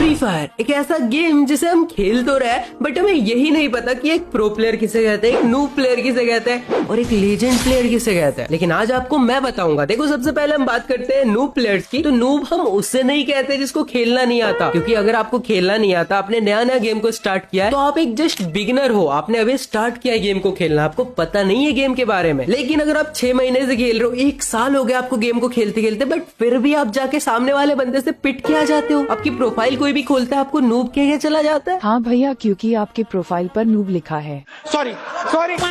Free fire एक ऐसा game जिसे हम खेल तो रहे बट हमें यही नहीं पता कि एक प्रो प्लेयर किसे कहते हैं, एक नूब प्लेयर किसे कहते हैं और एक लेजेंड प्लेयर किसे कहते हैं। लेकिन आज आपको मैं बताऊंगा। देखो, सबसे पहले हम बात करते हैं नूब प्लेयर्स की। तो नूब हम उससे नहीं कहते जिसको खेलना नहीं आता, क्योंकि अगर आपको खेलना नहीं आता, आपने नया नया गेम को स्टार्ट किया है, तो आप एक जस्ट बिगिनर हो। आपने अभी स्टार्ट किया गेम को खेलना, आपको पता नहीं है गेम के बारे में। लेकिन अगर आप 6 महीने से खेल रहे हो, 1 साल हो गया आपको गेम को खेलते खेलते, बट फिर भी आप जाके सामने वाले बंदे से पिट के आ जाते हो। आपकी प्रोफाइल कोई भी खोलता है आपको नूब कह के चला जाता है। हाँ भैया, क्योंकि आपके प्रोफाइल पर नूब लिखा है। सॉरी।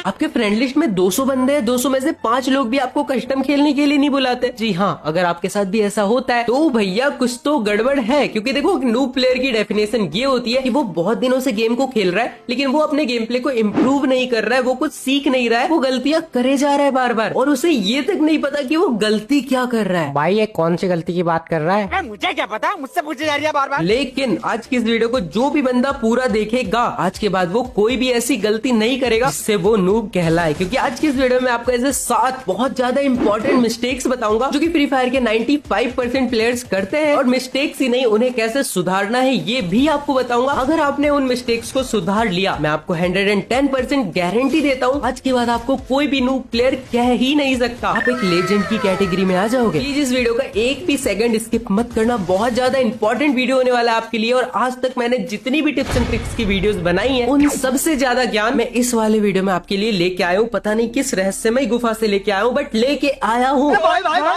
आपके फ्रेंड लिस्ट में 200 बंदे हैं, 200 में से 5 लोग भी आपको कस्टम खेलने के लिए नहीं बुलाते। जी हाँ, अगर आपके साथ भी ऐसा होता है तो भैया कुछ तो गड़बड़ है। क्योंकि देखो, नूब प्लेयर की डेफिनेशन ये होती है कि वो बहुत दिनों से गेम को खेल रहा है, लेकिन वो अपने गेम प्ले को इम्प्रूव नहीं कर रहा है, वो कुछ सीख नहीं रहा है, वो गलतियां करे जा रहा है बार बार, और उसे ये तक नहीं पता कि वो गलती क्या कर रहा है। भाई ये कौन सी गलती की बात कर रहा है? मुझे क्या पता, मुझसे पूछे जा रही है बार बार। लेकिन आज की इस वीडियो को जो भी बंदा पूरा देखेगा, आज के बाद वो कोई भी ऐसी गलती नहीं करेगा जिससे वो नूब कहलाए। क्योंकि आज की इस वीडियो में आपको ऐसे 7 बहुत ज्यादा इंपॉर्टेंट मिस्टेक्स बताऊंगा जो कि फ्री फायर के 95% प्लेयर्स करते हैं, और मिस्टेक्स ही नहीं, उन्हें कैसे सुधारना है ये भी आपको बताऊंगा। अगर आपने उन मिस्टेक्स को सुधार लिया, मैं आपको 110% गारंटी देता हूँ, आज के बाद आपको कोई भी नूब प्लेयर कह ही नहीं सकता। आप एक लेजेंड की कैटेगरी में आ जाओगे। प्लीज इस वीडियो का एक भी सेकंड स्किप मत करना, बहुत ज्यादा इंपॉर्टेंट वीडियो होने वाला है आपके लिए। और आज तक मैंने जितनी भी टिप्स एंड ट्रिक्स की वीडियोस बनाई हैं, उन सबसे ज्यादा ज्ञान मैं इस वाले वीडियो में आपके लिए लेके आया हूँ। पता नहीं किस रहस्यमय गुफा से लेके आया हूँ, बट लेके आया हूँ।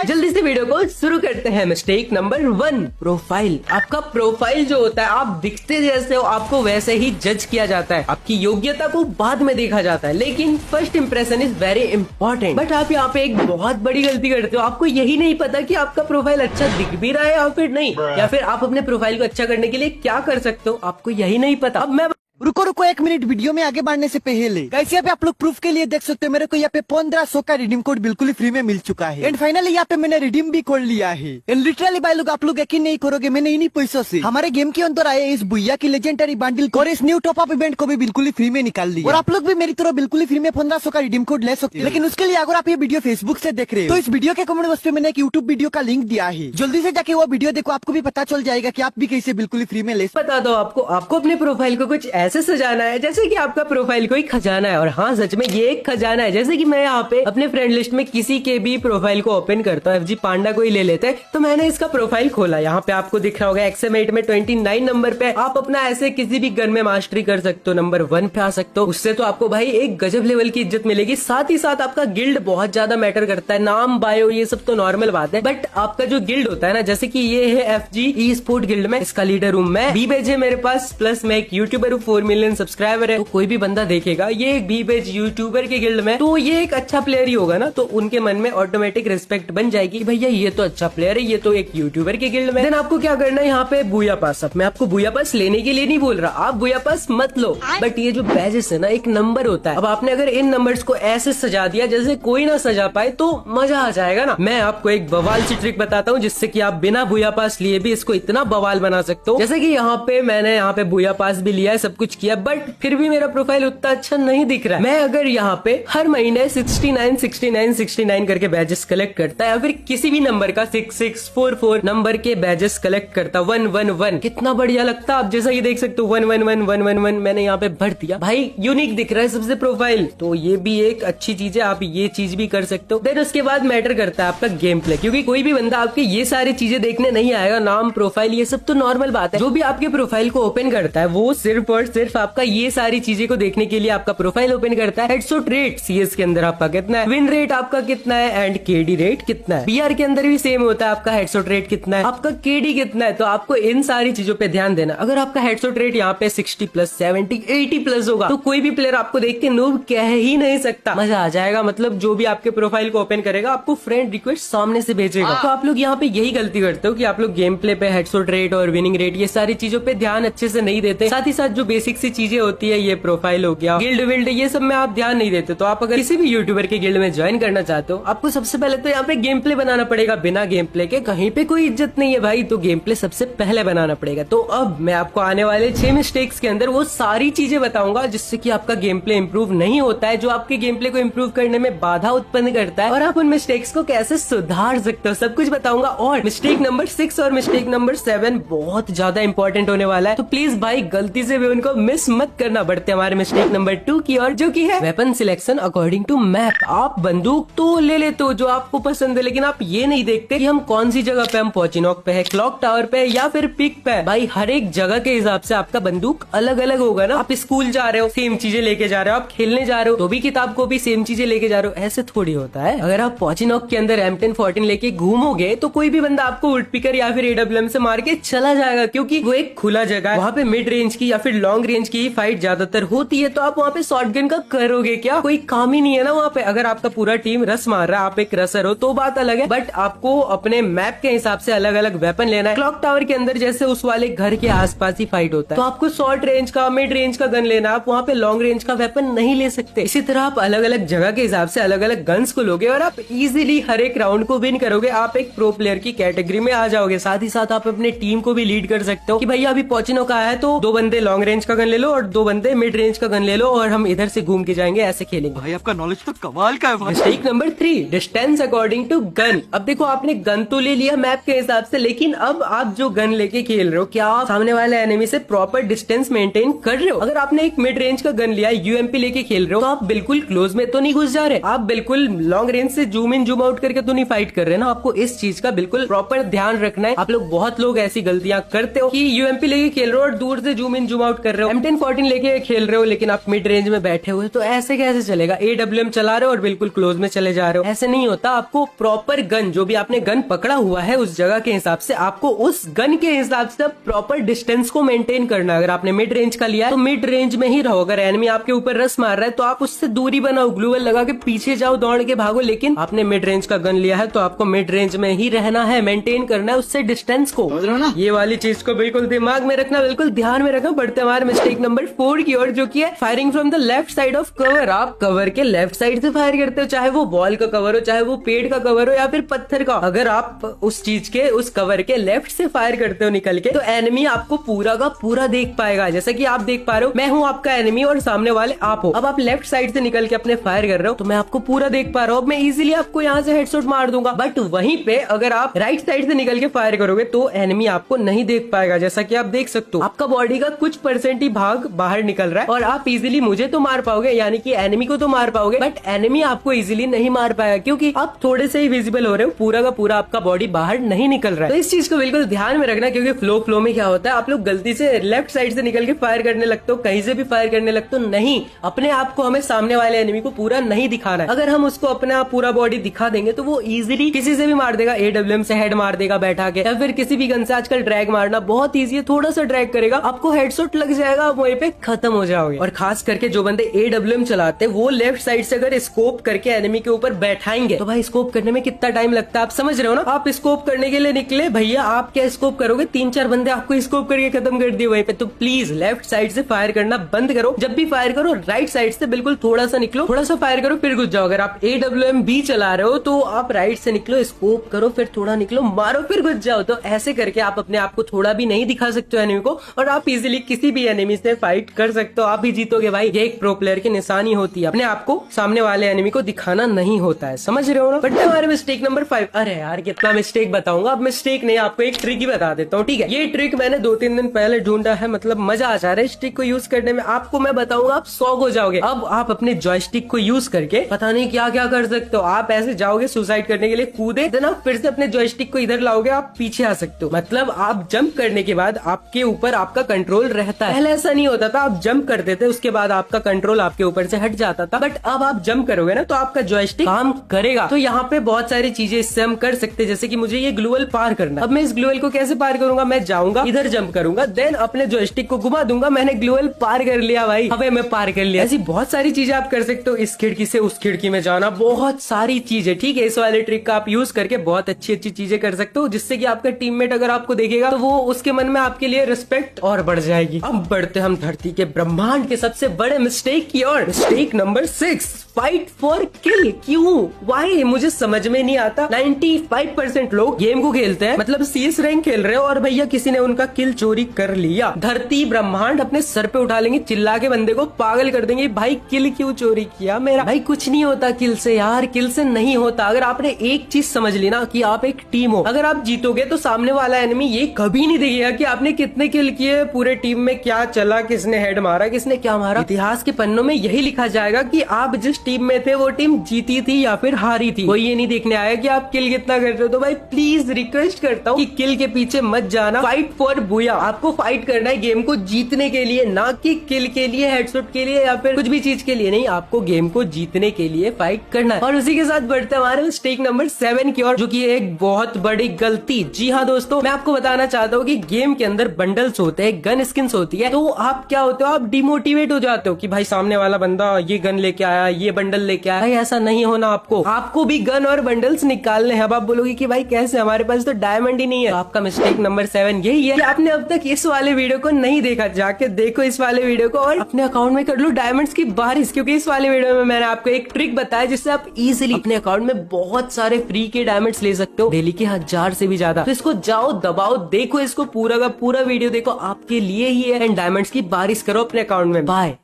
जल्दी से वीडियो को शुरू करते हैं। Mistake number 1, profile. आपका प्रोफाइल जो होता है, आप दिखते जैसे हो आपको वैसे ही जज किया जाता है। आपकी योग्यता को बाद में देखा जाता है, लेकिन first impression is very important. But आप यहाँ पे एक बहुत बड़ी गलती करते हो। आपको यही नहीं पता कि आपका प्रोफाइल अच्छा दिख भी रहा है या फिर नहीं, या फिर आप अपने प्रोफाइल को अच्छा करने के लिए क्या कर सकते हो, आपको यही नहीं पता। अब मैं रुको 1 मिनट, वीडियो में आगे बढ़ने से पहले कैसे यहाँ पे आप लोग प्रूफ के लिए देख सकते हो, मेरे को यहाँ पे 1500 का रिडीम कोड बिल्कुल ही फ्री में मिल चुका है। एंड फाइनली यहाँ पे मैंने रिडीम भी कर लिया है। एंड लिटरली भाई लोग, आप लोग यकीन नहीं करोगे, मैंने इन्हीं पैसों से हमारे गेम के अंदर आए इस बुइया की लेजेंडरी बंडल और इस न्यू टॉप अप इवेंट को भी बिल्कुल ही फ्री में निकाल लिया। और आप लोग भी मेरी तरह बिल्कुल ही फ्री में 1500 का रिडीम कोड ले सकते हो। लेकिन उसके लिए अगर आप ये वीडियो फेसबुक से देख रहे हो, तो इस वीडियो के कमेंट बॉक्स पे मैंने एक यूट्यूब वीडियो का लिंक दिया है, जल्दी से जाके वो वीडियो देखो, आपको भी पता चल जाएगा कि आप भी कैसे बिल्कुल ही फ्री में ले। बता दो आपको अपने प्रोफाइल को कुछ ऐसे सजाना है जैसे कि आपका प्रोफाइल कोई खजाना है। और हाँ, सच में ये एक खजाना है। जैसे कि मैं यहाँ पे अपने फ्रेंड लिस्ट में किसी के भी प्रोफाइल को ओपन करता हूँ, FG पांडा को ही ले लेते हैं, तो मैंने इसका प्रोफाइल खोला। यहाँ पे आपको दिख रहा होगा XM8 में 29 नंबर पे आप अपना ऐसे किसी भी गन में मास्टरी कर सकते हो, नंबर 1 पे आ सकते हो। उससे तो आपको भाई एक गजब लेवल की इज्जत मिलेगी। साथ ही साथ आपका गिल्ड बहुत ज्यादा मैटर करता है। नाम, बायो, ये सब तो नॉर्मल बात है, बट आपका जो गिल्ड होता है ना, जैसे कि ये है FG ई स्पोर्ट गिल्ड में, इसका लीडर हूँ मैं। बीबेज है मेरे पास, प्लस मैं एक यूट्यूबर हूँ, 4 मिलियन सब्सक्राइबर है। तो कोई भी बंदा देखेगा ये एक बीबेज यूट्यूबर के गिल्ड में, तो ये एक अच्छा प्लेयर ही होगा ना, तो उनके मन में ऑटोमेटिक रिस्पेक्ट बन जाएगी, भैया ये तो अच्छा प्लेयर है, ये तो एक यूट्यूबर के गिल्ड में। देन आपको क्या करना है, यहाँ पे बुया पास। अब मैं आपको बुया पास लेने के लिए नहीं बोल रहा, आप बुया पास मत लो, बट ये जो बैजेस है ना, एक नंबर होता है। अब आपने अगर इन नंबर्स को ऐसे सजा दिया जैसे कोई ना सजा पाए, तो मजा आ जाएगा ना। मैं आपको एक बवाल सी ट्रिक बताता हूँ जिससे कि आप बिना बुया पास लिए भी इसको इतना बवाल बना सकते हो। जैसे कि यहाँ पे मैंने यहाँ पे बुया पास भी लिया है, सब कुछ किया, बट फिर भी मेरा प्रोफाइल उतना अच्छा नहीं दिख रहा है। मैं अगर यहाँ पे हर महीने 69 करके बैजेस कलेक्ट करता है, या फिर किसी भी नंबर का 6644 नंबर के बैजेस कलेक्ट करता, 111, कितना बढ़िया लगता। आप जैसा ये देख सकते हो 111111 मैंने यहाँ पे भर दिया, भाई यूनिक दिख रहा है सबसे प्रोफाइल, तो ये भी एक अच्छी चीज है। आप ये चीज भी कर सकते हो। देन उसके बाद मैटर करता है आपका गेम प्ले, क्योंकि कोई भी बंदा आपके ये सारी चीजें देखने नहीं आएगा। नाम, प्रोफाइल, ये सब तो नॉर्मल बात है। जो भी आपके प्रोफाइल को ओपन करता है, वो सिर्फ और सिर्फ आपका ये सारी चीजें को देखने के लिए आपका प्रोफाइल ओपन करता है। हेडशॉट रेट CS के अंदर आपका कितना है, विन रेट आपका कितना है, एंड KD रेट कितना है। BR के अंदर भी सेम होता है, आपका हेडशॉट रेट कितना है, आपका KD कितना है। तो आपको इन सारी चीजों पे ध्यान देना। अगर आपका हेडशॉट रेट यहाँ पे 60+, 70, 80+ होगा, तो कोई भी प्लेयर आपको देख के नूब कह ही नहीं सकता। मजा आ जाएगा। मतलब जो भी आपके प्रोफाइल को ओपन करेगा, आपको फ्रेंड रिक्वेस्ट सामने से भेजेगा। तो आप लोग यहाँ पे यही गलती करते हो कि आप लोग गेम प्ले पे हेडशॉट रेट और विनिंग रेट, ये सारी चीजों पे ध्यान अच्छे से नहीं देते। साथ ही साथ जो बेसिक बेसिक सी चीजें होती है, ये प्रोफाइल हो गया, गिल्ड विल्ड, ये सब में आप ध्यान नहीं देते। तो आप अगर किसी भी यूट्यूबर के गिल्ड में ज्वाइन करना चाहते हो, आपको सबसे पहले तो यहाँ पे गेम प्ले बनाना पड़ेगा। बिना गेम प्ले के कहीं पे कोई इज्जत नहीं है भाई, तो गेम प्ले सबसे पहले बनाना पड़ेगा। तो अब मैं आपको आने वाले 6 मिस्टेक्स के अंदर वो सारी चीजें बताऊंगा जिससे कि आपका गेम प्ले इंप्रूव नहीं होता है, जो आपके गेम प्ले को इंप्रूव करने में बाधा उत्पन्न करता है, और आप उन मिस्टेक्स को कैसे सुधार सकते हो, सब कुछ बताऊंगा। और मिस्टेक नंबर 6 और मिस्टेक नंबर 7 बहुत ज्यादा इंपॉर्टेंट होने वाला है, तो प्लीज भाई गलती से भी उनको मिस मत करना। बढ़ते हमारे मिस्टेक नंबर 2 की ओर, जो की है weapon selection according to map. आप बंदूक तो ले लेते हो जो आपको पसंद है, लेकिन आप ये नहीं देखते कि हम कौन सी जगह पे, हम पोचिनॉक पे है, क्लॉक टावर पे है, या फिर पिक पे है। भाई हर एक जगह के हिसाब से आपका बंदूक अलग अलग होगा ना। आप स्कूल जा रहे हो, सेम चीजें लेके जा रहे हो, आप खेलने जा रहे हो तो भी किताब को भी सेम चीजें लेके जा रहे हो, ऐसे थोड़ी होता है। अगर आप पोचिनॉक के अंदर M1014 लेके घूमोगे तो कोई भी बंदा आपको वुड पिकर या फिर AWM से मार के चला जाएगा, क्योंकि वो एक खुला जगह है। वहाँ पे मिड रेंज की या फिर लॉन्ग रेंज की फाइट ज्यादातर होती है, तो आप वहाँ पे शॉटगन का करोगे क्या? कोई काम ही नहीं है ना वहाँ पे। अगर आपका पूरा टीम रस मार रहा है, आप एक रसर हो तो बात अलग है, बट आपको अपने मैप के हिसाब से अलग अलग वेपन लेना है। क्लॉक टावर के अंदर जैसे उस वाले घर के आसपास ही फाइट होता है, तो आपको शॉर्ट रेंज का, मिड रेंज का गन लेना, आप वहाँ पे लॉन्ग रेंज का वेपन नहीं ले सकते। इसी तरह आप अलग अलग जगह के हिसाब से अलग अलग गन्स को लोगे और आप इजीली हर एक राउंड को विन करोगे। आप एक प्रो प्लेयर की कैटेगरी में आ जाओगे। साथ ही साथ आप अपने टीम को भी लीड कर सकते हो कि भैया अभी पोचिनॉक आया है तो 2 बंदे लॉन्ग रेंज का गन ले लो और 2 बंदे मिड रेंज का गन ले लो, और हम इधर से घूम के जाएंगे, ऐसे खेलेंगे। भाई आपका नॉलेज तो कमाल का है भाई। Mistake number 3, distance according to gun. अब देखो आपने गन तो ले लिया मैप के हिसाब से, लेकिन अब आप जो गन लेके खेल रहे हो, क्या आप सामने वाले एनिमी से प्रॉपर डिस्टेंस मेंटेन कर रहे हो? अगर आपने एक मिड रेंज का गन लिया, UMP लेके खेल रहे हो, तो आप बिल्कुल क्लोज में तो नहीं घुस जा रहे, आप बिल्कुल लॉन्ग रेंज से जूम इन जूम आउट करके तो नहीं फाइट कर रहे ना। आपको इस चीज का बिल्कुल प्रॉपर ध्यान रखना है। आप लोग, बहुत लोग ऐसी गलतियां करते हो कि UMP लेके खेल रहे हो और दूर से जूम इन जूम आउट कर रहे हो, M1014 लेके खेल रहे हो, लेकिन आप मिड रेंज में बैठे हुए, तो ऐसे कैसे चलेगा? AWM चला रहे हो और बिल्कुल क्लोज में चले जा रहे हो, ऐसे नहीं होता। आपको प्रॉपर गन, जो भी आपने गन पकड़ा हुआ है उस जगह के हिसाब से, आपको उस गन के हिसाब से प्रॉपर डिस्टेंस को मेंटेन करना है। अगर आपने मिड रेंज का लिया है तो मिड रेंज में ही रहो। अगर एनिमी आपके ऊपर रस मार रहा है तो आप उससे दूरी बनाओ, ग्लूवल लगा के पीछे जाओ, दौड़ के भागो। लेकिन आपने मिड रेंज का गन लिया है तो आपको मिड रेंज में ही रहना है, मेंटेन करना है उससे डिस्टेंस को, समझ रहे हो ना? ये वाली चीज को बिल्कुल दिमाग में रखना, बिल्कुल ध्यान में रखना। बढ़ते हमारे मिस्टेक नंबर 4 की ओर, जो की है firing from the left side of cover. आप कवर के लेफ्ट साइड से फायर करते हो, चाहे वो बॉल का कवर हो, चाहे वो पेड़ का कवर हो या फिर पत्थर का। अगर आप उस चीज के, उस कवर के लेफ्ट से फायर करते हो निकल के, तो एनिमी आपको पूरा का पूरा देख पाएगा। जैसा कि आप देख पा रहे हो, मैं हूँ आपका एनिमी और सामने वाले आप हो। अब आप लेफ्ट साइड से निकल के अपने फायर कर रहे हो, तो मैं आपको पूरा देख पा रहा हूँ। अब मैं इजीली आपको यहाँ से हेडशॉट मार दूंगा। बट वहीं पे अगर आप राइट साइड से निकल के फायर करोगे तो एनिमी आपको नहीं देख पाएगा। जैसा कि आप देख सकते हो, आपका बॉडी का कुछ % ही भाग बाहर निकल रहा है और आप इजीली मुझे तो मार पाओगे, यानी कि एनिमी को तो मार पाओगे, बट एनिमी आपको इजीली नहीं मार पाएगा, क्योंकि आप थोड़े से ही विजिबल हो रहे हो, पूरा का पूरा आपका बॉडी बाहर नहीं निकल रहा है। तो इस चीज को बिल्कुल ध्यान में रखना, क्योंकि फ्लो में क्या होता है, आप लोग गलती से लेफ्ट साइड से निकल के फायर करने लगते हो, कहीं से भी फायर करने लगते हो। नहीं, अपने आप को हमें सामने वाले एनिमी को पूरा नहीं दिखाना है। अगर हम उसको अपना पूरा बॉडी दिखा देंगे तो वो इजीली किसी से भी मार देगा, AWM से हेड मार देगा बैठा के, या फिर किसी भी गन से। आजकल ड्रैग मारना बहुत ईजी है, थोड़ा सा ड्रैग करेगा, आपको हेडशॉट लग जाएगा, आप वहीं पे खत्म हो जाओगे। और खास करके जो बंदे AWM चलाते हैं, वो लेफ्ट साइड से अगर स्कोप करके एनिमी के ऊपर बैठाएंगे तो भाई स्कोप करने में कितना टाइम लगता है आप समझ रहे हो ना। आप स्कोप करने के लिए निकले, भैया आप क्या स्कोप करोगे, 3-4 बंदे आपको स्कोप करके खत्म कर दिए वहीं पे। तो प्लीज लेफ्ट साइड से फायर करना बंद करो। जब भी फायर करो राइट साइड से बिल्कुल थोड़ा सा निकलो, थोड़ा सा फायर करो, फिर घुस जाओ। अगर आप AWM भी चला रहे हो तो आप राइट से निकलो, स्कोप करो, फिर थोड़ा निकलो, मारो, फिर घुस जाओ। तो ऐसे करके आप अपने आप को थोड़ा भी नहीं दिखा सकते हो एनिमी को, और आप इजीली किसी भी एनिमी से फाइट कर सकते हो। आप भी जीतोगे भाई, ये एक प्रो प्लेयर की निशानी होती है, अपने आप को सामने वाले एनिमी को दिखाना नहीं होता है, समझ रहे हो ना। बट हमारे मिस्टेक नंबर 5, अरे यार कितना मिस्टेक बताऊंगा। अब मिस्टेक नहीं, आपको एक ट्रिक ही बता देता हूँ, ठीक है। ये ट्रिक मैंने 2-3 दिन पहले ढूंढा है, मतलब मजा आ जा रहा है इस ट्रिक को यूज करने में। आपको मैं बताऊंगा, आप शॉक हो जाओगे। अब आप अपने जॉयस्टिक को यूज करके पता नहीं क्या क्या कर सकते हो। आप ऐसे जाओगे सुसाइड करने के लिए, कूदे, देन आप फिर से अपने जॉयस्टिक को इधर लाओगे, आप पीछे आ सकते हो। मतलब आप जंप करने के बाद आपके ऊपर आपका कंट्रोल रहता है। पहले ऐसा नहीं होता था, आप जंप करते थे, उसके बाद आपका कंट्रोल आपके ऊपर से हट जाता था। बट अब आप जंप करोगे ना तो आपका जॉयस्टिक काम करेगा। तो यहाँ पे बहुत सारी चीजें इससे हम कर सकते हैं, जैसे कि मुझे ये ग्लूवल पार करना। अब मैं इस ग्लूवल को कैसे पार करूंगा, मैं जाऊंगा इधर जंप करूंगा, देन अपने जॉयस्टिक को घुमा दूंगा, मैंने ग्लूवल पार कर लिया भाई, हमें मैं पार कर लिया। ऐसी बहुत सारी चीजें आप कर सकते हो, इस खिड़की से उस खिड़की में जाना, बहुत सारी चीजें, ठीक है। इस वाले ट्रिक का आप यूज करके बहुत अच्छी अच्छी चीजें कर सकते हो, जिससे कि आपका टीममेट अगर आपको देखेगा तो वो उसके मन में आपके लिए रिस्पेक्ट और बढ़ जाएगी। अब अब बढ़ते हम धरती के ब्रह्मांड के सबसे बड़े मिस्टेक की ओर। मिस्टेक नंबर 6, फाइट फॉर किल। क्यों, वाई, मुझे समझ में नहीं आता। 95% लोग गेम को खेलते हैं, मतलब CS रैंक खेल रहे हो, और भैया किसी ने उनका किल चोरी कर लिया, धरती ब्रह्मांड अपने सर पे उठा लेंगे, चिल्ला के बंदे को पागल कर देंगे, भाई किल क्यों चोरी किया मेरा। भाई कुछ नहीं होता किल से यार, किल से नहीं होता। अगर आपने एक चीज समझ ली ना कि आप एक टीम हो, अगर आप जीतोगे तो सामने वाला एनिमी ये कभी नहीं देखेगा कि आपने कितने किल किए, पूरे टीम में क्या चला, किसने हेड मारा, किसने क्या मारा। इतिहास के पन्नों में यही लिखा जाएगा कि आप जिस टीम में थे वो टीम जीती थी या फिर हारी थी। कोई ये नहीं देखने आया कि आप किल कितना कर रहे हो। तो भाई प्लीज रिक्वेस्ट करता हूँ कि किल के पीछे मत जाना, फाइट फॉर बुया। आपको फाइट करना है गेम को जीतने के लिए, ना कि किल के लिए, हेडशॉट के लिए या फिर कुछ भी चीज के लिए नहीं। आपको गेम को जीतने के लिए फाइट करना है। और उसी के साथ बढ़ते हमारे मिस्टेक नंबर 7 की ओर, जो कि एक बहुत बड़ी गलती। जी हाँ दोस्तों, मैं आपको बताना चाहता हूँ कि गेम के अंदर बंडल्स होते हैं, गन स्किन्स होती है, तो आप क्या होते हो, आप डिमोटिवेट हो जाते हो कि भाई सामने वाला बंदा ये गन लेके आया, ये बंडल लेके आया। भाई ऐसा नहीं होना, आपको भी गन और बंडल्स निकालने हैं। अब आप बोलोगे कि भाई कैसे, हमारे पास तो डायमंड ही नहीं है। तो आपका मिस्टेक नंबर 7 यही है कि आपने अब तक इस वाले वीडियो को नहीं देखा। जाके देखो इस वाले वीडियो को और अपने अकाउंट में कर लो डायमंड्स की बारिश, क्योंकि इस वाले वीडियो में मैंने आपको एक ट्रिक बताया जिससे आप इजीली अपने अकाउंट में बहुत सारे फ्री के डायमंड्स ले सकते हो, डेली के 1000 से भी ज्यादा। तो इसको जाओ दबाओ, देखो इसको पूरा का पूरा वीडियो देखो, आपके लिए ही है, एंड डायमंड्स की बारिश करो अपने अकाउंट में। बाय।